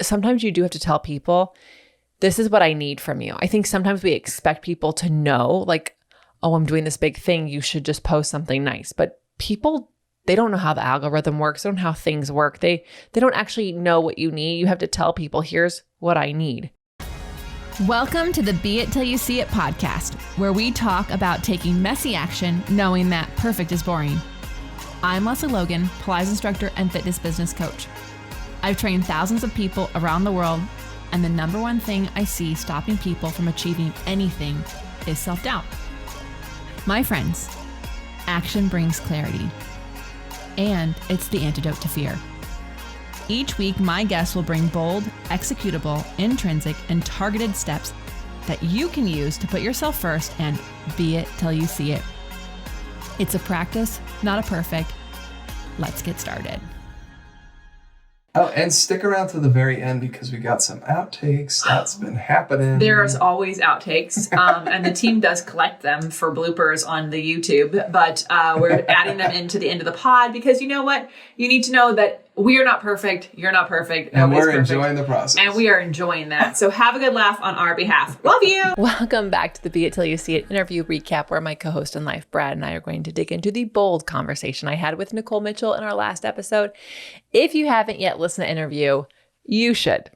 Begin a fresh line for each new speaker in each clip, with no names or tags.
sometimes you do have to tell people, this is what I need from you. I think sometimes we expect people to know, like, oh, I'm doing this big thing. You should just post something nice. But people, they don't know how the algorithm works. They don't know how things work. They don't actually know what you need. You have to tell people, here's what I need.
Welcome to the Be It Till You See It podcast, where we talk about taking messy action, knowing that perfect is boring. I'm Lesley Logan, Pilates instructor and fitness business coach. I've trained thousands of people around the world, and the number one thing I see stopping people from achieving anything is self-doubt. My friends, action brings clarity, and it's the antidote to fear. Each week, my guests will bring bold, executable, intrinsic, and targeted steps that you can use to put yourself first and be it till you see it. It's a practice, not a perfect. Let's get started.
Oh, and stick around to the very end because we got some outtakes. That's been happening.
There's always outtakes, and the team does collect them for bloopers on the YouTube, but we're adding them into the end of the pod because you know what? You need to know that we are not perfect. You're not perfect.
And
Nobody's
we're
perfect.
enjoying the process.
And we are enjoying that. So have a good laugh on our behalf. Love you.
Welcome back to the Be It Till You See It interview recap, where my co-host in life, Brad, and I are going to dig into the bold conversation I had with Nikole Mitchell in our last episode. If you haven't yet listened to the interview, you should.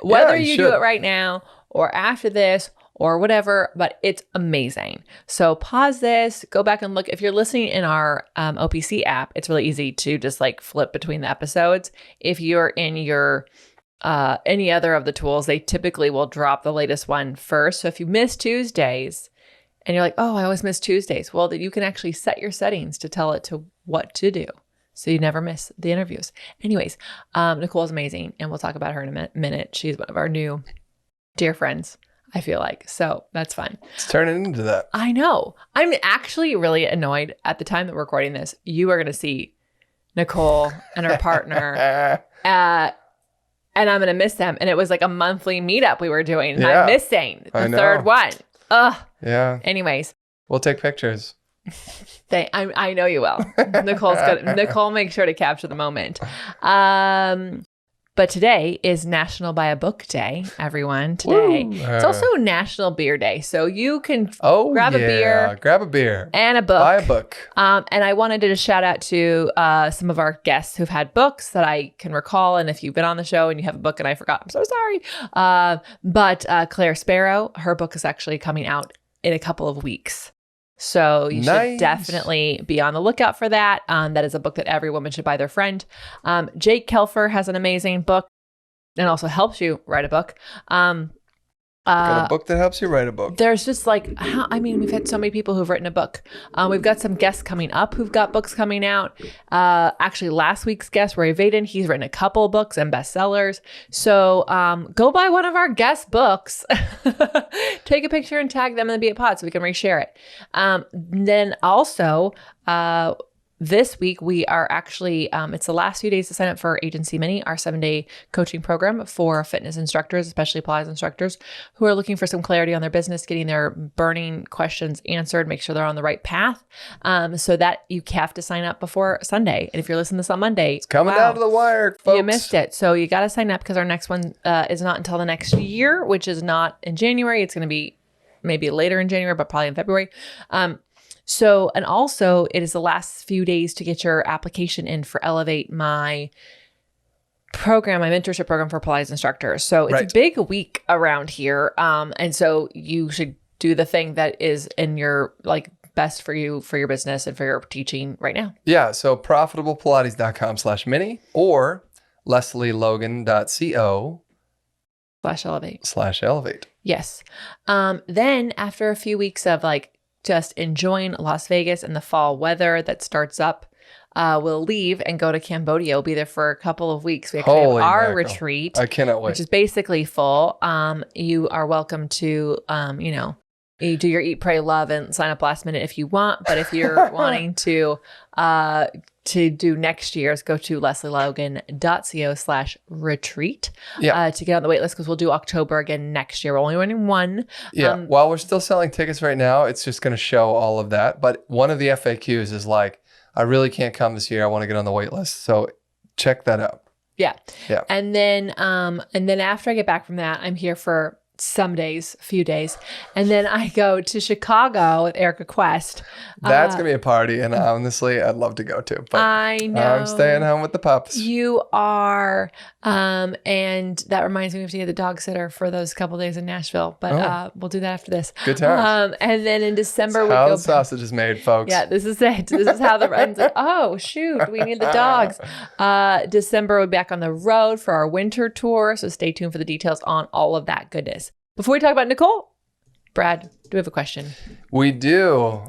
Whether you do it right now or after this or whatever, but it's amazing. So pause this, go back and look. If you're listening in our OPC app, it's really easy to just like flip between the episodes. If you're in your any other of the tools, they typically will drop the latest one first. So if you miss Tuesdays and you're like, oh, I always miss Tuesdays, well, then you can actually set your settings to tell it to what to do, so you never miss the interviews. Anyways, Nikole's amazing, and we'll talk about her in a minute. She's one of our new dear friends, I feel like. So that's fun.
It's turning into that.
I know. I'm actually really annoyed at the time that we're recording this. You are going to see Nikole and her partner, and I'm going to miss them. And it was like a monthly meetup we were doing. And I'm missing the third one. Ugh. Yeah. Anyways.
We'll take pictures.
I know you will. Nikole, make sure to capture the moment. But today is National Buy a Book Day, everyone. Today. It's also National Beer Day. So you can grab a beer and a book.
Buy a book.
And I wanted to just shout out to some of our guests who've had books that I can recall. And if you've been on the show and you have a book and I forgot, I'm so sorry. But Claire Sparrow, her book is actually coming out in a couple of weeks. So you should definitely be on the lookout for that. That is a book that every woman should buy their friend. Jake Kelfer has an amazing book and also helps you write a book.
Got a book that helps you write a book.
There's just like, we've had so many people who've written a book. We've got some guests coming up who've got books coming out. Actually, last week's guest, Roy Vaden, he's written a couple of books and bestsellers. So go buy one of our guest books. Take a picture and tag them in the Be It Pod so we can reshare it. Then also, this week, we are actually, it's the last few days to sign up for Agency Mini, our 7-day coaching program for fitness instructors, especially Pilates instructors, who are looking for some clarity on their business, getting their burning questions answered, make sure they're on the right path. So that you have to sign up before Sunday. And if you're listening to this on Monday,
it's coming down to the wire, folks.
You missed it. So you got to sign up because our next one is not until the next year, which is not in January. It's going to be maybe later in January, but probably in February. So, and also it is the last few days to get your application in for Elevate, my program, my mentorship program for Pilates instructors. So it's a big week around here. And so you should do the thing that is in your best for you, for your business and for your teaching right now.
Yeah. So profitablepilates.com/mini or lesleylogan.co/elevate.
Yes. Then after a few weeks of just enjoying Las Vegas and the fall weather that starts up, we'll leave and go to Cambodia. We'll be there for a couple of weeks. We actually have our retreat.
I cannot wait.
Which is basically full. You are welcome to, you do your Eat, Pray, Love and sign up last minute if you want. But if you're wanting to do next year's, go to lesleylogan.co/retreat to get on the wait list, because we'll do October again next year. We're only running one.
Yeah. While we're still selling tickets right now, it's just going to show all of that. But one of the FAQs is I really can't come this year. I want to get on the wait list. So check that out.
Yeah.
Yeah.
And then after I get back from that, I'm here for some days, a few days. And then I go to Chicago with Erica Quest.
That's going to be a party. And honestly, I'd love to go to. But
I know.
I'm staying home with the pups.
You are. And that reminds me, we have to get the dog sitter for those couple days in Nashville. But we'll do that after this.
Good times.
And then in December, we
how
go.
the sausage is made, folks.
Yeah, this is it. This is how the runs. Oh, shoot. We need the dogs. December, we'll be back on the road for our winter tour. So stay tuned for the details on all of that goodness. Before we talk about Nikole, Brad, do we have a question? We
do.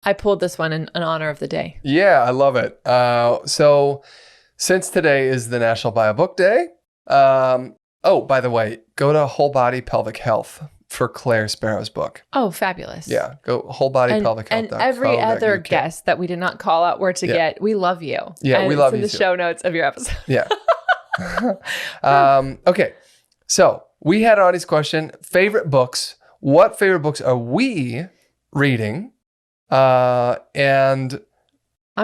I pulled this one in honor of the day.
Yeah, I love it. So since today is the National Buy a Book Day, by the way, go to Whole Body Pelvic Health for Claire Sparrow's book.
Oh, fabulous.
Yeah, go wholebodypelvichealth.com.
And every other guest that we did not call out where to get, we love you.
Yeah,
and
we love you
it's in the show notes of your episode.
Yeah. Okay, so we had an audience question, favorite books. What favorite books are we reading? And
I'm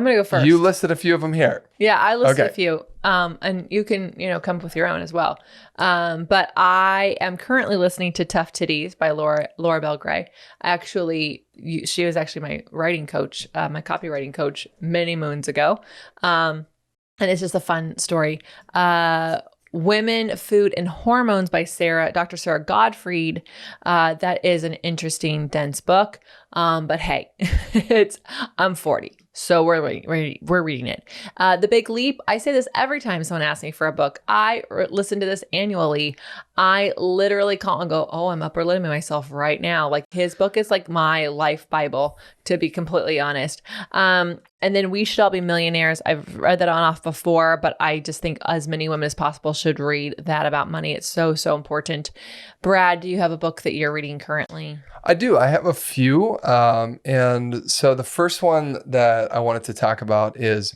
going to go first.
You listed a few of them here.
Yeah, I listed a few. And you can, come up with your own as well. But I am currently listening to Tough Titties by Laura Bell Gray. She was actually my writing coach, my copywriting coach many moons ago. And it's just a fun story. Women, Food, and Hormones by Dr. Sarah Gottfried. That is an interesting, dense book. But hey, I'm 40. So we're reading it. The Big Leap. I say this every time someone asks me for a book. I listen to this annually. I literally call and go, I'm upper limiting myself right now. Like his book is like my life Bible, to be completely honest. And then We Should All Be Millionaires. I've read that on off before, but I just think as many women as possible should read that about money. It's so, so important. Brad, do you have a book that you're reading currently?
I do. I have a few. And so the first one that I wanted to talk about is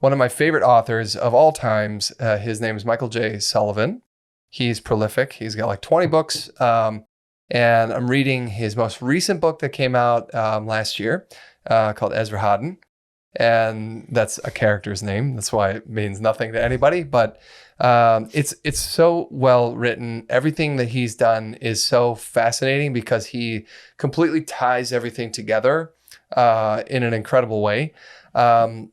one of my favorite authors of all times. His name is Michael J. Sullivan. He's prolific. He's got like 20 books. And I'm reading his most recent book that came out last year called Ezra Haddon. And that's a character's name. That's why it means nothing to anybody. But it's so well written. Everything that he's done is so fascinating because he completely ties everything together in an incredible way. That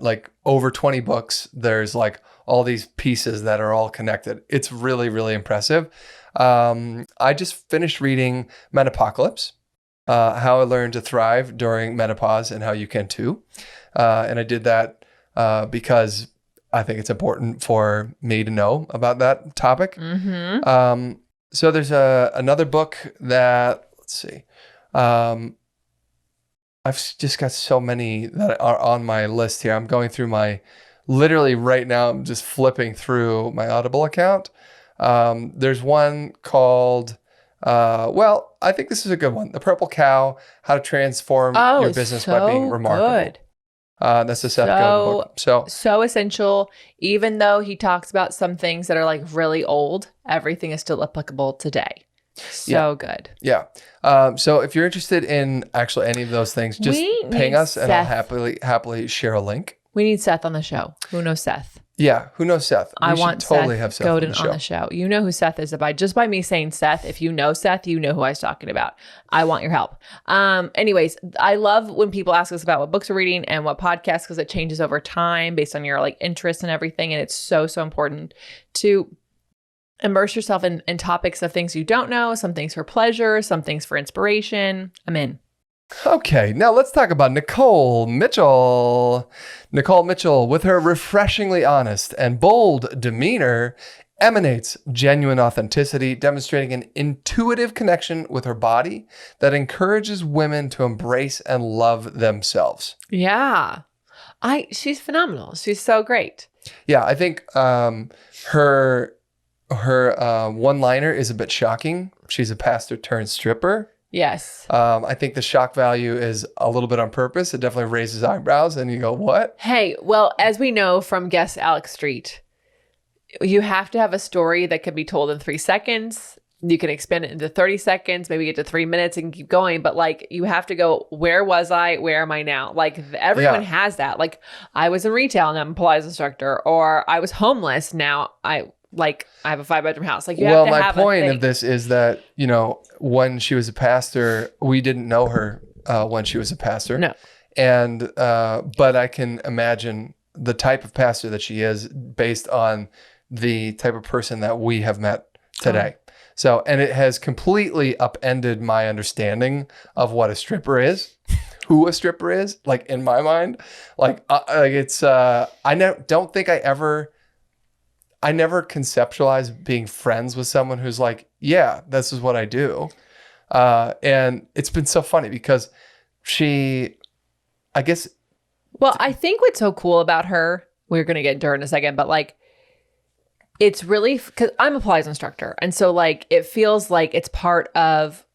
like over 20 books, there's like all these pieces that are all connected. It's really, really impressive. I just finished reading Metapocalypse. How I Learned to Thrive During Menopause and How You Can Too. And I did that because I think it's important for me to know about that topic. Mm-hmm. So there's another book that, let's see. I've just got so many that are on my list here. I'm going through literally right now, I'm just flipping through my Audible account. There's one called... I think this is a good one. The Purple Cow, How to Transform Your Business by Being Remarkable. Good. That's a Seth Godin book. So essential. Even though he talks about some things that are like really old, everything is still applicable today. Good. Yeah. So if you're interested in actually any of those things, just ping us and I'll happily share a link. We need Seth on the show. Who knows Seth? Yeah, who knows Seth? I want totally have Seth Godin on the show. You know who Seth is. Just by me saying Seth, if you know Seth, you know who I was talking about. I want your help. Anyways, I love when people ask us about what books we're reading and what podcasts, because it changes over time based on your like interests and everything. And it's so, so important to immerse yourself in topics of things you don't know, some things for pleasure, some things for inspiration. I'm in. Okay, now let's talk about Nikole Mitchell. Nikole Mitchell, with her refreshingly honest and bold demeanor, emanates genuine authenticity, demonstrating an intuitive connection with her body that encourages women to embrace and love themselves. Yeah, she's phenomenal. She's so great. Yeah, I think her one-liner is a bit shocking. She's a pastor turned stripper. Yes. I think the shock value is a little bit on purpose. It definitely raises eyebrows and you go, what? Hey, well, as we know from guest Alex Street, you have to have a story that can be told in 3 seconds
you can expand it into 30 seconds, maybe get to 3 minutes and keep going. But like, you have to go, where was I? Where am I now? Like everyone has that. Like I was in retail and I'm a Pilates instructor, or I was homeless. Now I have a 5-bedroom house. Like you have to have
my point
a
of this is that, you know, when she was a pastor, we didn't know her when she was a pastor.
No.
And, but I can imagine the type of pastor that she is based on the type of person that we have met today. So, and it has completely upended my understanding of what a stripper is, who a stripper is, like in my mind. Like it's, don't think I never conceptualized being friends with someone who's like, yeah, this is what I do. And it's been so funny because I
think what's so cool about her, we're going to get into her in a second, but like, it's really, because I'm a Pilates instructor. And so like, it feels like it's part of,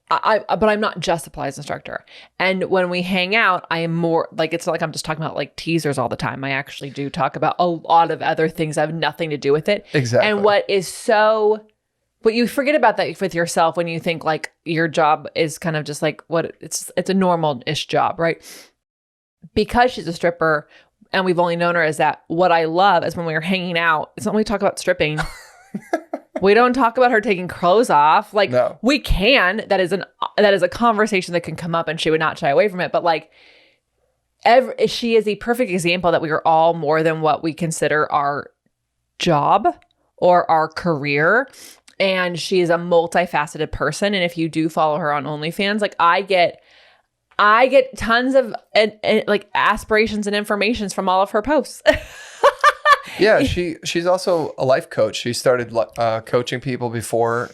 but I'm not just a Pilates instructor. And when we hang out, I am more like, it's not like I'm just talking about like teasers all the time. I actually do talk about a lot of other things that have nothing to do with it.
Exactly.
And what you forget about that with yourself when you think like your job is kind of just like it's a normal-ish job, right? Because she's a stripper, and we've only known her as that. What I love is when we were hanging out, it's not when we talk about stripping. We don't talk about her taking clothes off. Like
no.
We can. That is a conversation that can come up, and she would not shy away from it. But like, she is a perfect example that we are all more than what we consider our job or our career. And she is a multifaceted person. And if you do follow her on OnlyFans, like I get tons of like aspirations and informations from all of her posts.
Yeah, she's also a life coach. She started coaching people before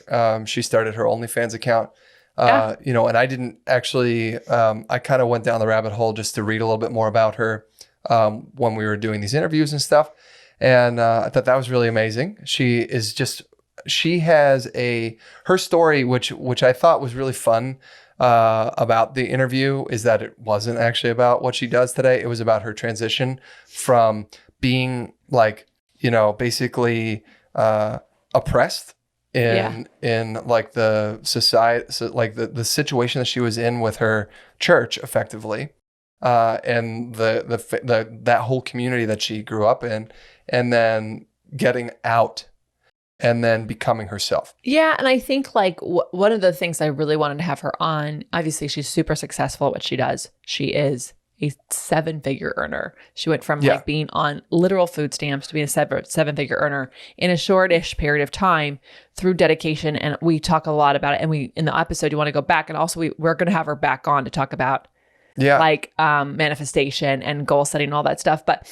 she started her OnlyFans account. You know, and I didn't actually, I kind of went down the rabbit hole just to read a little bit more about her when we were doing these interviews and stuff. And I thought that was really amazing. She has her story, which I thought was really fun about the interview, is that it wasn't actually about what she does today. It was about her transition from being like, you know, basically oppressed in like the society, so like the situation that she was in with her church effectively, and that whole community that she grew up in, and then getting out and then becoming herself.
Yeah. And I think like one of the things I really wanted to have her on, obviously she's super successful at what she does. She is a 7-figure earner. She went from like being on literal food stamps to being a 7-figure earner in a shortish period of time through dedication. And we talk a lot about it. And in the episode, you want to go back. And also we're going to have her back on to talk about like manifestation and goal setting and all that stuff. But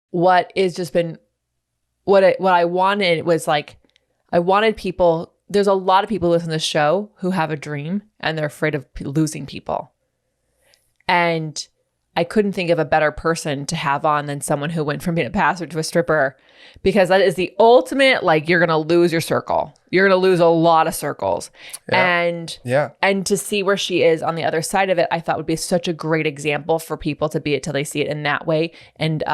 what I wanted was like, I wanted people, there's a lot of people who listen to this show who have a dream and they're afraid of losing people. And I couldn't think of a better person to have on than someone who went from being a pastor to a stripper, because that is the ultimate, like, you're going to lose your circle. You're going to lose a lot of circles. And to see where she is on the other side of it, I thought would be such a great example for people to be it till they see it in that way. And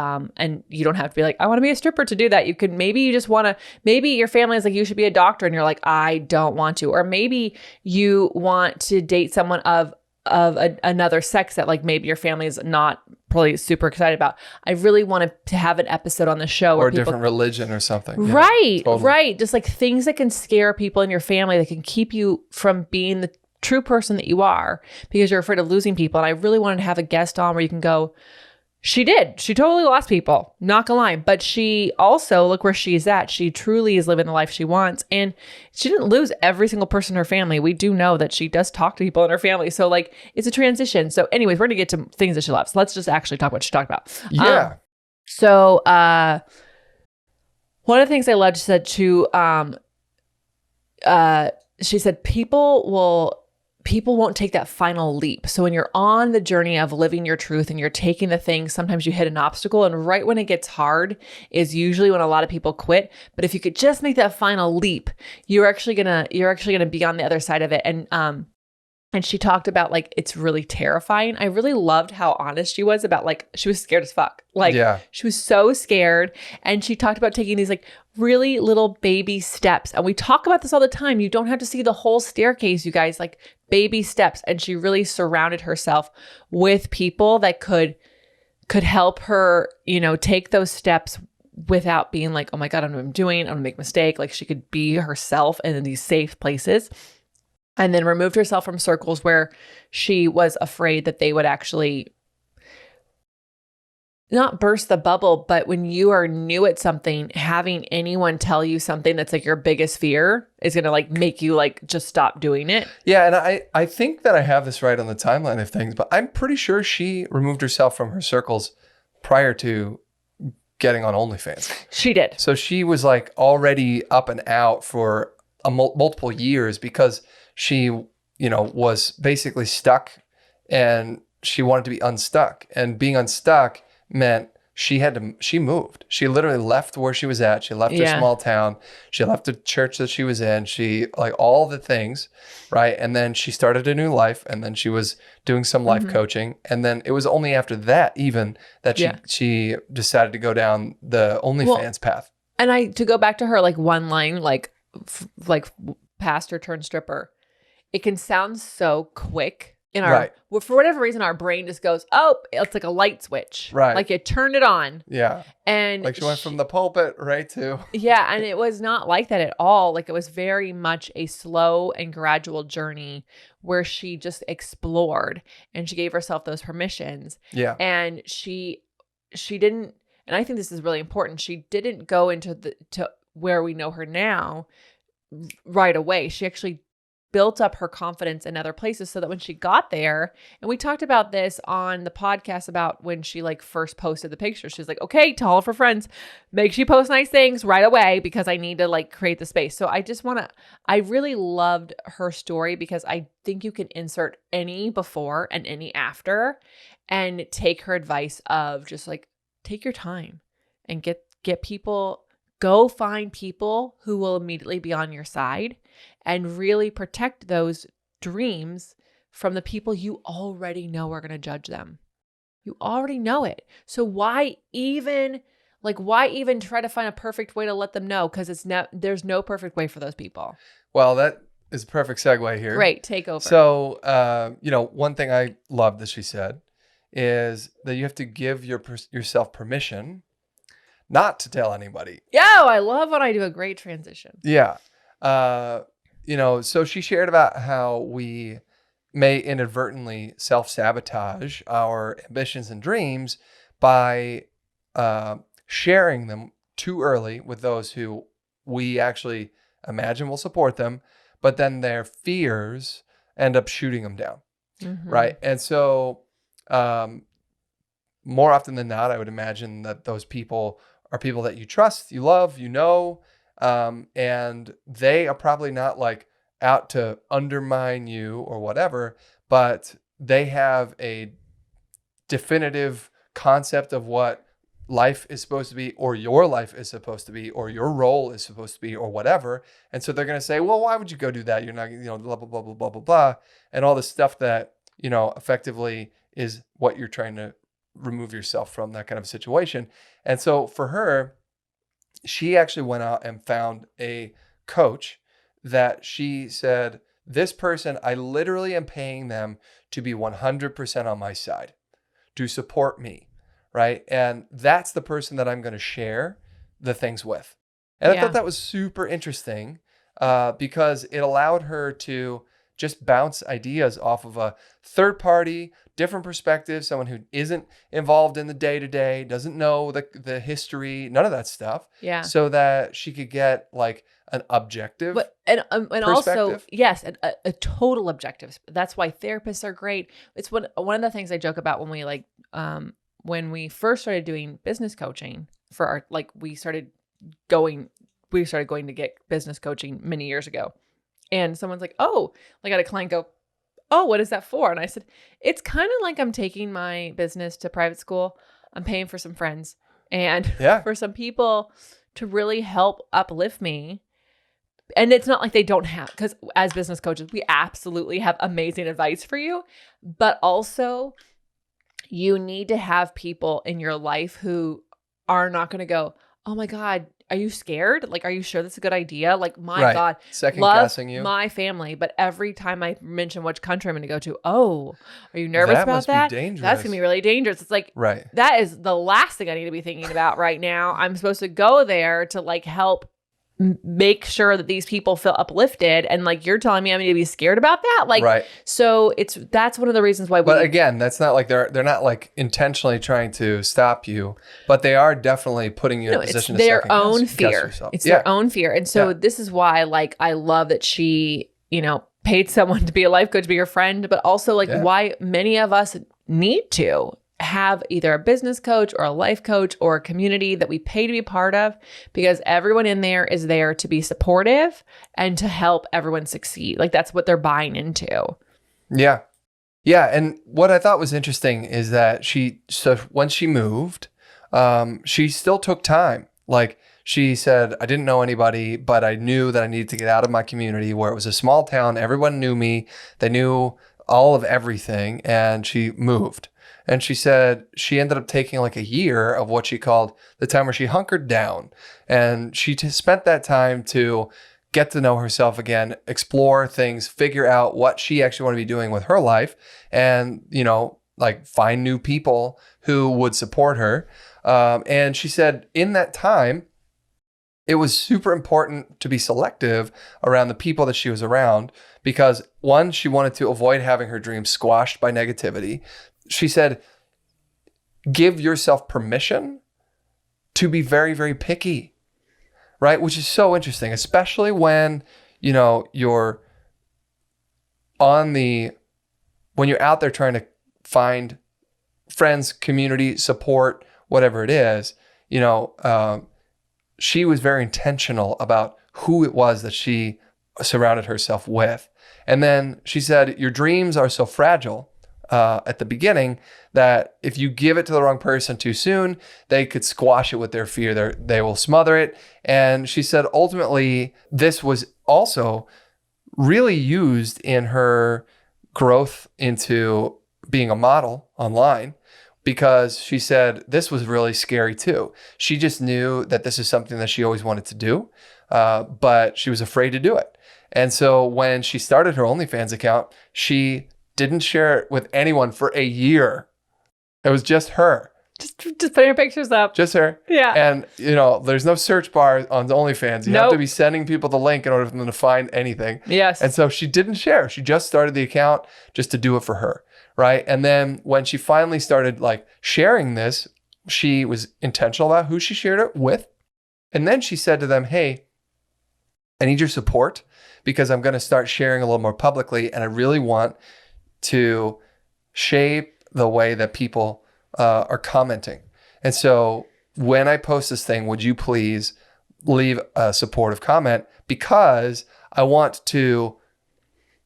you don't have to be like, I want to be a stripper to do that. You could, maybe you just want to, maybe your family is like, you should be a doctor. And you're like, I don't want to. Or maybe you want to date someone of another sex that like maybe your family is not probably super excited about. I really wanted to have an episode on the show
or a different religion or something.
Right. Totally. Right. Just like things that can scare people in your family that can keep you from being the true person that you are because you're afraid of losing people. And I really wanted to have a guest on where you can go, she totally lost people, not gonna lie. But she also, look where she's at. She truly is living the life she wants. And she didn't lose every single person in her family. We do know that she does talk to people in her family. So like, it's a transition. So anyways, we're gonna get to things that she loves. Let's just actually talk about what she talked about.
Yeah.
So one of the things I loved, she said people won't take that final leap. So when you're on the journey of living your truth and you're taking the thing, sometimes you hit an obstacle, and right when it gets hard is usually when a lot of people quit. But if you could just make that final leap, you're actually gonna be on the other side of it. And And she talked about like, it's really terrifying. I really loved how honest she was about like, she was scared as fuck. Like she was so scared. And she talked about taking these like really little baby steps. And we talk about this all the time. You don't have to see the whole staircase, you guys, like baby steps. And she really surrounded herself with people that could help her, you know, take those steps without being like, oh my God, I don't know what I'm doing. I'm gonna make a mistake. Like she could be herself and in these safe places. And then removed herself from circles where she was afraid that they would actually not burst the bubble, but when you are new at something, having anyone tell you something that's like your biggest fear is going to like make you like just stop doing it.
Yeah. And I think that I have this right on the timeline of things, but I'm pretty sure she removed herself from her circles prior to getting on OnlyFans.
She did.
So she was like already up and out for multiple years because she, you know, was basically stuck and she wanted to be unstuck. And being unstuck meant she moved. She literally left where she was at. She left her small town. She left the church that she was in. She like all the things, right? And then she started a new life and then she was doing some life coaching. And then it was only after that even that she decided to go down the OnlyFans path.
And to go back to her like one line, like pastor turned stripper. It can sound so quick in our, well, for whatever reason, our brain just goes, oh, it's like a light switch.
Right.
Like you turned it on.
Yeah.
And
like she went from the pulpit right to.
Yeah. And it was not like that at all. Like it was very much a slow and gradual journey where she just explored and she gave herself those permissions.
Yeah.
And she didn't, and I think this is really important. She didn't go to where we know her now right away. She actually built up her confidence in other places so that when she got there, and we talked about this on the podcast about when she like first posted the picture, she's like, okay, to all of her friends, make sure you post nice things right away because I need to like create the space. So I really loved her story because I think you can insert any before and any after and take her advice of just like, take your time and get people, go find people who will immediately be on your side and really protect those dreams from the people you already know are going to judge them. You already know it. So why even try to find a perfect way to let them know? Because there's no perfect way for those people.
Well, that is a perfect segue here.
Great, take over.
So, one thing I love that she said is that you have to give yourself permission not to tell anybody.
Yo, I love when I do a great transition.
Yeah. So she shared about how we may inadvertently self-sabotage our ambitions and dreams by sharing them too early with those who we actually imagine will support them, but then their fears end up shooting them down. Mm-hmm. Right. And so more often than not, I would imagine that those people are people that you trust, you love, and they are probably not like out to undermine you or whatever, but they have a definitive concept of what life is supposed to be, or your life is supposed to be, or your role is supposed to be, or whatever. And so they're going to say, well, why would you go do that? You're not, blah, blah, blah, blah, blah, blah, blah. And all this stuff that, effectively is what you're trying to remove yourself from, that kind of situation. And so for her, she actually went out and found a coach that she said, this person, I literally am paying them to be 100% on my side, to support me, right? And that's the person that I'm going to share the things with. And I thought that was super interesting because it allowed her to just bounce ideas off of a third party, different perspective, someone who isn't involved in the day-to-day, doesn't know the history, none of that stuff. Yeah. So that she could get like an objective
and also, yes, a total objective. That's why therapists are great. It's one of the things I joke about when we first started doing business coaching for our, like we started going to get business coaching many years ago. And someone's like, oh, I got a client go, oh, what is that for? And I said, it's kind of like I'm taking my business to private school. I'm paying for some friends and for some people to really help uplift me And it's not like they don't have, because as business coaches, we absolutely have amazing advice for you. But also, you need to have people in your life who are not going to go, oh my God, are you scared? Like, are you sure that's a good idea? Like, my God,
second
love
guessing you.
my family. But every time I mention which country I'm going to go to, oh, are you nervous about
must
that?
Be dangerous.
That's going to be really dangerous. It's like,
right.
That is the last thing I need to be thinking about right now. I'm supposed to go there to like help make sure that these people feel uplifted, and like you're telling me I'm going to be scared about that, like
right.
So that's one of the reasons why
but again, that's not like they're not like intentionally trying to stop you, but they are definitely putting you in a position
it's
to
their own fear. It's their own fear. And so this is why like I love that she, you know, paid someone to be a life coach, to be your friend, but also like why many of us need to have either a business coach or a life coach or a community that we pay to be part of, because everyone in there is there to be supportive and to help everyone succeed. Like that's what they're buying into.
Yeah. Yeah. And what I thought was interesting is that once she moved, she still took time. Like she said, I didn't know anybody, but I knew that I needed to get out of my community where it was a small town. Everyone knew me. They knew all of everything. And she moved. And she said she ended up taking like a year of what she called the time where she hunkered down. And she spent that time to get to know herself again, explore things, figure out what she actually wanted to be doing with her life, and, you know, like find new people who would support her. And she said in that time, it was super important to be selective around the people that she was around because, one, she wanted to avoid having her dreams squashed by negativity. She said, give yourself permission to be very, very picky, right? Which is so interesting, especially when, you know, you're when you're out there trying to find friends, community, support, whatever it is, you know, she was very intentional about who it was that she surrounded herself with. And then she said, your dreams are so fragile at the beginning that if you give it to the wrong person too soon, they could squash it with their fear. They will smother it. And she said, ultimately, this was also really used in her growth into being a model online, because she said this was really scary too. She just knew that this is something that she always wanted to do, but she was afraid to do it. And so when she started her OnlyFans account, she didn't share it with anyone for a year. It was just her.
Just putting her pictures up.
Just her.
Yeah.
And, you know, there's no search bar on the OnlyFans. You have to be sending people the link in order for them to find anything.
Yes.
And so she didn't share. She just started the account just to do it for her. Right. And then when she finally started like sharing this, she was intentional about who she shared it with. And then she said to them, hey, I need your support because I'm going to start sharing a little more publicly. And I really want to shape the way that people are commenting. And so when I post this thing, would you please leave a supportive comment, because I want to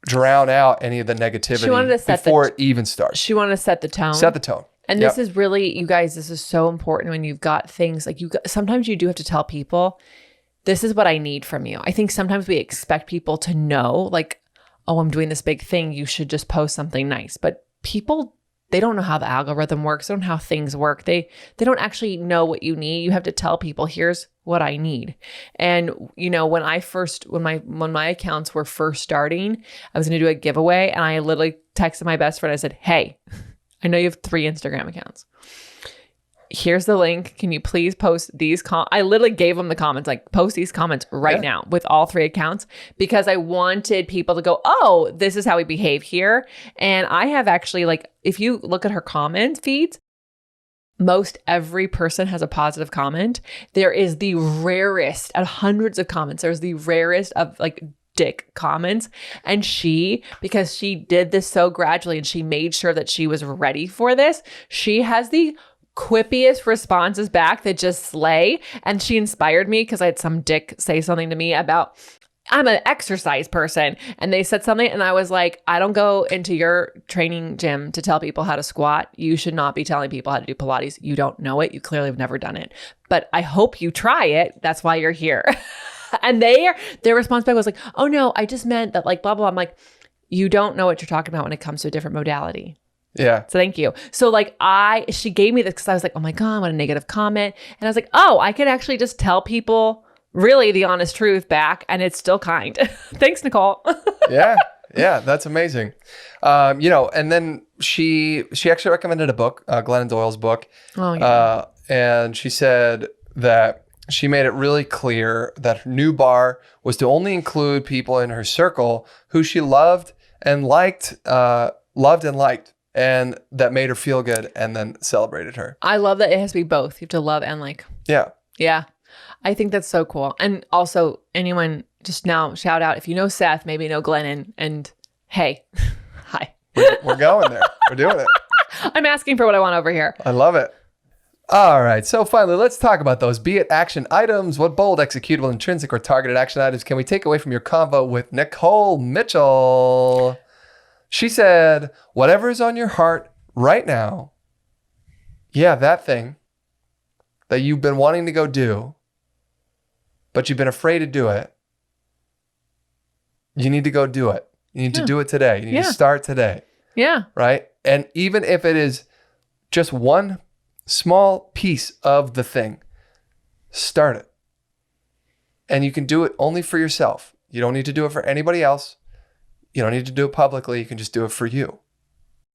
drown out any of the negativity before it even starts.
She wanted to set the tone.
Set the tone.
And this is really, you guys, this is so important when you've got things like sometimes you do have to tell people, this is what I need from you. I think sometimes we expect people to know, like, oh, I'm doing this big thing, you should just post something nice. But people, they don't know how the algorithm works. They don't know how things work. They don't actually know what you need. You have to tell people, here's what I need. And, you know, when my accounts were first starting, I was going to do a giveaway, and I literally texted my best friend. I said, hey, I know you have 3 Instagram accounts. Here's the link. Can you please post these I literally gave them the comments, like, post these comments right now with all 3 accounts, because I wanted people to go, oh, this is how we behave here. And I have actually, like, if you look at her comment feeds, most every person has a positive comment. There is the rarest, at hundreds of comments, there's the rarest of like dick comments. And because she did this so gradually and she made sure that she was ready for this, she has the quippiest responses back that just slay. And she inspired me because I had some dick say something to me about, I'm an exercise person. And they said something and I was like, I don't go into your training gym to tell people how to squat. You should not be telling people how to do Pilates. You don't know it. You clearly have never done it. But I hope you try it. That's why you're here. And their response back was like, oh no, I just meant that like blah, blah. I'm like, you don't know what you're talking about when it comes to a different modality.
Yeah.
So thank you. So like she gave me this because I was like, oh my God, what a negative comment. And I was like, oh, I could actually just tell people really the honest truth back and it's still kind. Thanks, Nikole.
Yeah. Yeah. That's amazing. And then she actually recommended a book, Glennon Doyle's book.
Oh yeah.
And she said that she made it really clear that her new bar was to only include people in her circle who she loved and liked, and that made her feel good and then celebrated her.
I love that it has to be both. You have to love and like.
Yeah.
Yeah. I think that's so cool. And also anyone just now shout out, if you know Seth, maybe know Glennon, and hey, hi.
We're going there. We're doing it.
I'm asking for what I want over here.
I love it. All right. So finally, let's talk about those be it action items. What bold, executable, intrinsic, or targeted action items can we take away from your convo with Nikole Mitchell? She said, whatever is on your heart right now, yeah, that thing that you've been wanting to go do, but you've been afraid to do it, you need to go do it. You need to do it today. You need to start today.
Yeah.
Right? And even if it is just one small piece of the thing, start it. And you can do it only for yourself. You don't need to do it for anybody else. You don't need to do it publicly. You can just do it for you.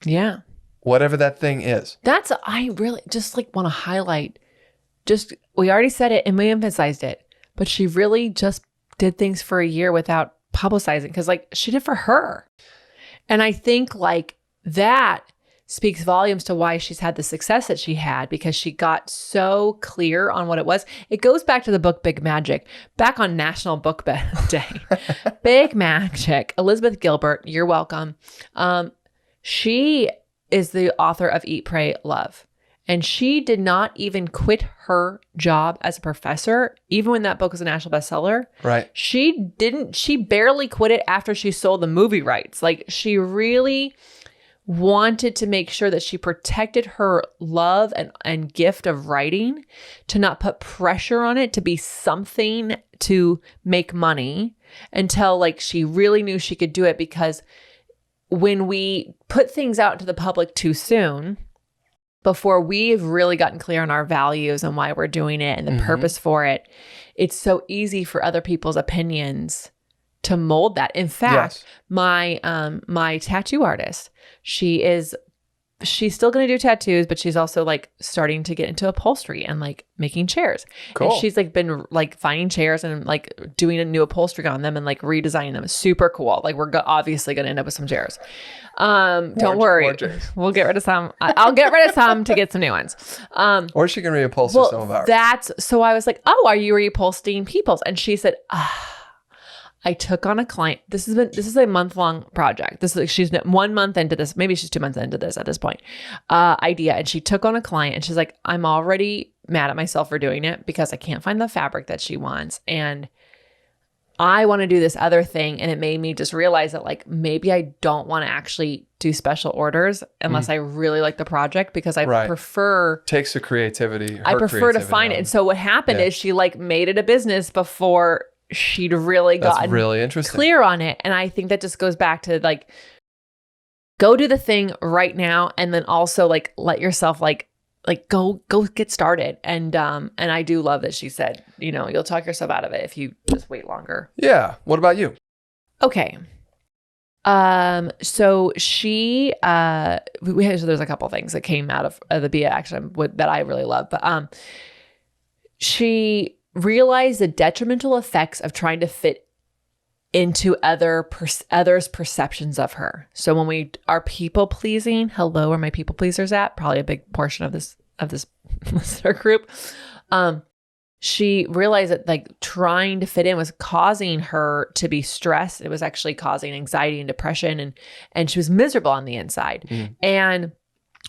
Yeah.
Whatever that thing is.
I really just like want to highlight, we already said it and we emphasized it, but she really just did things for a year without publicizing because like she did for her. And I think like that speaks volumes to why she's had the success that she had, because she got so clear on what it was. It goes back to the book Big Magic, back on National Book Day. Big Magic. Elizabeth Gilbert, you're welcome. She is the author of Eat, Pray, Love. And she did not even quit her job as a professor, even when that book was a national bestseller.
Right.
She barely quit it after she sold the movie rights. Like she really wanted to make sure that she protected her love and gift of writing, to not put pressure on it to be something to make money, until like she really knew she could do it. Because when we put things out to the public too soon, before we've really gotten clear on our values and why we're doing it and the purpose for it, it's so easy for other people's opinions to mold that. In fact, my tattoo artist, she's still going to do tattoos, but she's also like starting to get into upholstery and like making chairs.
Cool.
And she's like been like finding chairs and like doing a new upholstery on them and like redesigning them. Super cool. Like we're obviously going to end up with some chairs. Don't worry. We'll get rid of some. I'll get rid of some to get some new ones.
Or she can reupholster some of ours.
So I was like, oh, are you reupholstering people's? And she said, I took on a client. This is a month-long project. She's 1 month into this. Maybe she's 2 months into this at this point. Idea. And she took on a client and she's like, I'm already mad at myself for doing it because I can't find the fabric that she wants. And I want to do this other thing. And it made me just realize that like, maybe I don't want to actually do special orders unless I really like the project, because I prefer.
Takes the creativity.
I prefer to find it. And so what happened is she like made it a business before she'd really gotten
really interesting.
Clear on it. And I think that just goes back to like, go do the thing right now. And then also like, let yourself like go get started. And I do love that she said, you'll talk yourself out of it if you just wait longer.
Yeah. What about you?
Okay. So she, there's a couple things that came out of the BA action that I really love, but, she realized the detrimental effects of trying to fit into others' perceptions of her. So when we are people pleasing, hello, where my people pleasers at? Probably a big portion of this listener group. She realized that like trying to fit in was causing her to be stressed. It was actually causing anxiety and depression, and she was miserable on the inside. And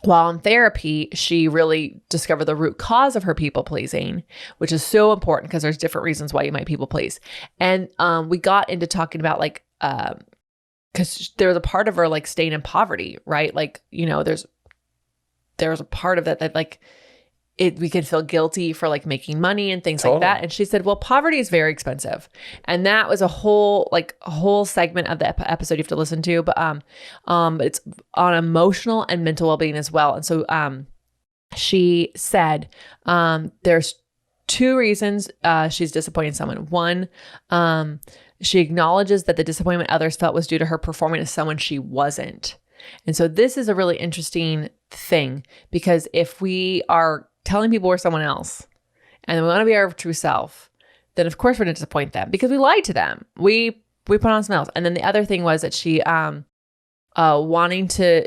while in therapy, she really discovered the root cause of her people pleasing, which is so important because there's different reasons why you might people please. And we got into talking about like, because there was a part of her like staying in poverty, right? Like, there was a part of that like we could feel guilty for like making money and things like that. And she said, well, poverty is very expensive. And that was a whole segment of the episode you have to listen to, but it's on emotional and mental well-being as well. And so she said there's 2 reasons she's disappointing someone. One, she acknowledges that the disappointment others felt was due to her performing as someone she wasn't. And so this is a really interesting thing, because if we are telling people we're someone else and we want to be our true self, then of course we're going to disappoint them because we lied to them. We put on something else. And then the other thing was that she wanting to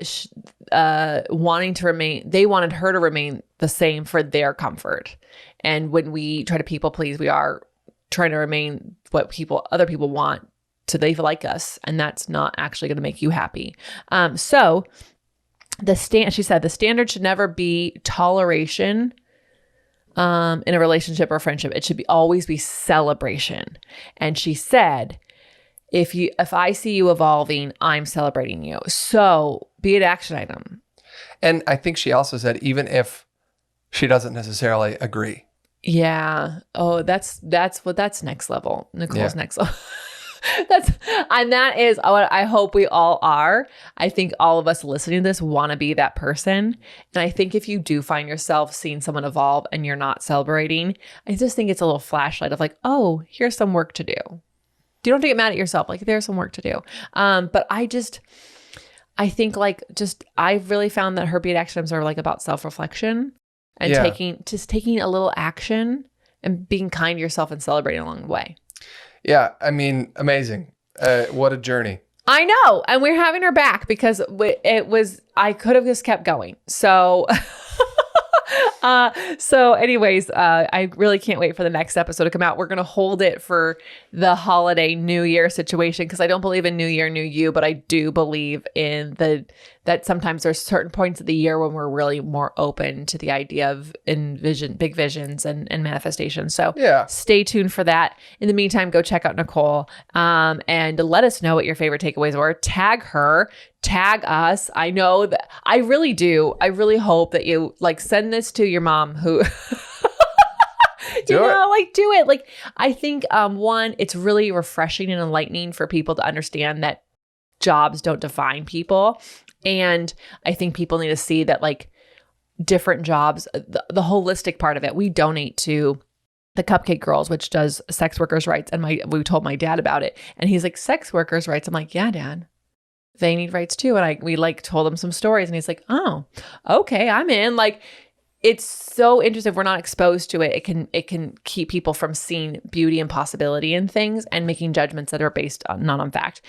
remain, they wanted her to remain the same for their comfort. And when we try to people please, we are trying to remain what other people want so they like us, and that's not actually going to make you happy. So she said the standard should never be toleration in a relationship or friendship. It should always be celebration. And she said, if I see you evolving, I'm celebrating you. So be an action item.
And I think she also said, even if she doesn't necessarily agree.
Yeah. Oh, that's next level. Nicole's next level. That is what I hope we all are. I think all of us listening to this want to be that person. And I think if you do find yourself seeing someone evolve and you're not celebrating, I just think it's a little flashlight of like, oh, here's some work to do. You don't have to get mad at yourself. Like, there's some work to do. But I think I've really found that her beit actions are like about self-reflection and taking a little action and being kind to yourself and celebrating along the way.
Yeah, I mean, amazing. What a journey.
I know. And we're having her back because I could have just kept going. So, anyways, I really can't wait for the next episode to come out. We're going to hold it for the holiday New Year situation because I don't believe in New Year, New You, but I do believe in that sometimes there's certain points of the year when we're really more open to the idea of big visions and manifestation. So stay tuned for that. In the meantime, go check out Nikole and let us know what your favorite takeaways were. Tag her, tag us. I know that I really do. I really hope that you send this to your mom who do it. Like, I think one, it's really refreshing and enlightening for people to understand that jobs don't define people. And I think people need to see that different jobs, the holistic part of it. We donate to the Cupcake Girls, which does sex workers' rights. And we told my dad about it. And he's like, sex workers' rights? I'm like, yeah, Dad. They need rights too. And we told him some stories and he's like, oh, okay, I'm in. It's so interesting. If we're not exposed to it, it can keep people from seeing beauty and possibility in things and making judgments that are based on not on fact.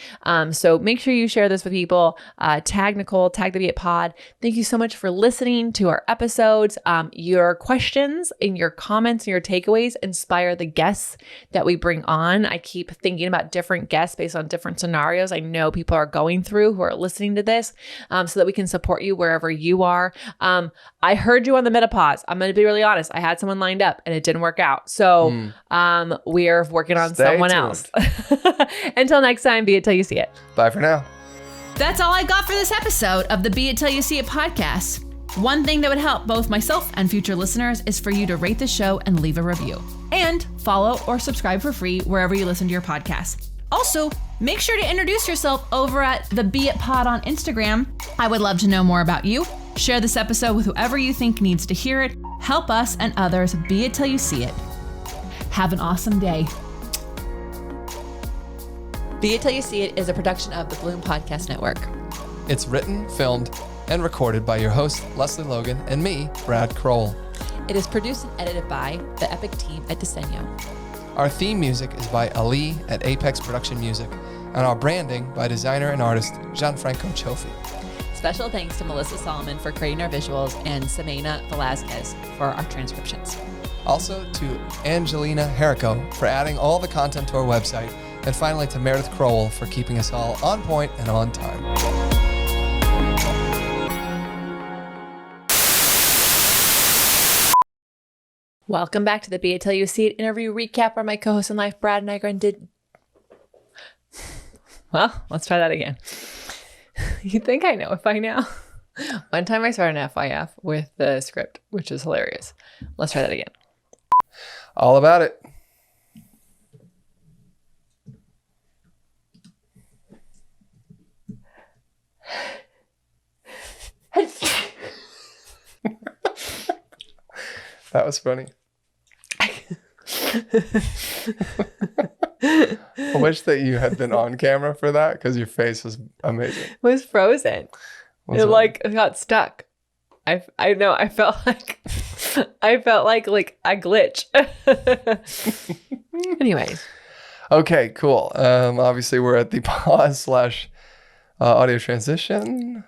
So make sure you share this with people. Tag Nikole, tag the Beit Pod. Thank you so much for listening to our episodes. Your questions and your comments and your takeaways inspire the guests that we bring on. I keep thinking about different guests based on different scenarios I know people are going through who are listening to this, so that we can support you wherever you are. I heard you on the menopause. I'm going to be really honest. I had someone lined up and it didn't work out. So we are working on someone else. Until next time, be it till you see it.
Bye for now.
That's all I got for this episode of the Be It Till You See It podcast. One thing that would help both myself and future listeners is for you to rate the show and leave a review. And follow or subscribe for free wherever you listen to your podcast. Also, make sure to introduce yourself over at the Beit Pod on Instagram. I would love to know more about you. Share this episode with whoever you think needs to hear it. Help us and others be it till you see it. Have an awesome day.
Be It Till You See It is a production of the Bloom Podcast Network.
It's written, filmed, and recorded by your host, Lesley Logan, and me, Brad Kroll.
It is produced and edited by the epic team at Diseño.
Our theme music is by Ali at Apex Production Music, and our branding by designer and artist Gianfranco Cioffi.
Special thanks to Melissa Solomon for creating our visuals and Samena Velazquez for our transcriptions.
Also to Angelina Herrico for adding all the content to our website, and finally to Meredith Crowell for keeping us all on point and on time.
Welcome back to the Be It Till You See It interview recap where my co-host in life, Brad and I did... Well, let's try that again. You think I know it by now? One time I started an FIF with the script, which is hilarious. Let's try that again.
All about it. That was funny. I wish that you had been on camera for that because your face was amazing.
It was frozen. It like got stuck. I know. I felt like a glitch. Anyways.
Okay, cool. Obviously we're at the pause / audio transition.